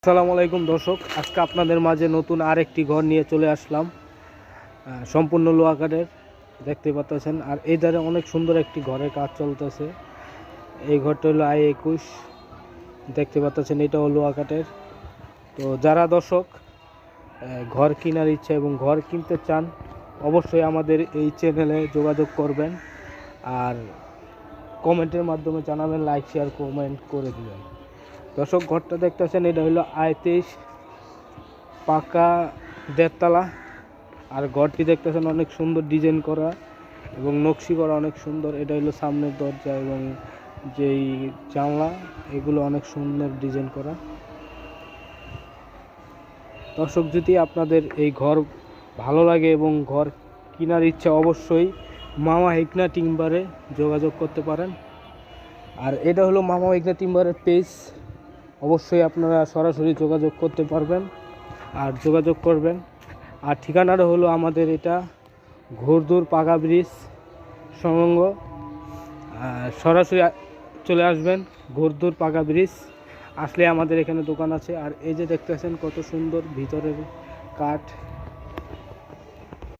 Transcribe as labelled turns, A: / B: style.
A: আসসালামু আলাইকুম দর্শক, আজকে আপনাদের মাঝে নতুন আরেকটি ঘর নিয়ে চলে আসলাম। সম্পূর্ণ লোহা কাঠের দেখতে পাচ্ছেন। আর এই ধারে অনেক সুন্দর একটি ঘরের কাজ চলতেছে। এই ঘরটা হলো I21 দেখতে পাচ্ছেন, এটাও লোহা কাঠের। তো যারা দর্শক ঘর কেনার ইচ্ছা এবং ঘর কিনতে চান, অবশ্যই আমাদের এই চ্যানেলে যোগাযোগ করবেন আর কমেন্টের মাধ্যমে জানাবেন, লাইক শেয়ার কমেন্ট করে দিবেন। দর্শক, ঘরটা দেখতেছেন, এটা হলো I23 পাকা 1.5 তলা। আর ঘরটি দেখতেছেন অনেক সুন্দর ডিজাইন করা এবং নকশি করা, অনেক সুন্দর। এটা হলো সামনের দরজা এবং যেই জানলা, এগুলো অনেক সুন্দর ডিজাইন করা। দর্শক, যদি আপনাদের এই ঘর ভালো লাগে এবং ঘর কেনার ইচ্ছা, অবশ্যই মামা হিকনা টিম্বারে যোগাযোগ করতে পারেন। আর এটা হলো মামা হিকনা টিম্বারের পেজ, অবশ্যই আপনারা সরাসরি যোগাযোগ করতে পারবেন আর যোগাযোগ করবেন। আর ঠিকানাটা হলো আমাদের এটা ঘোরদুর পাকা ব্রিজ সংলগ্ন। সরাসরি চলে আসবেন ঘোরদুর পাকা ব্রিজ, আসলে আমাদের এখানে দোকান আছে। আর এই যে দেখতেছেন কত সুন্দর ভিতরের কাঠ।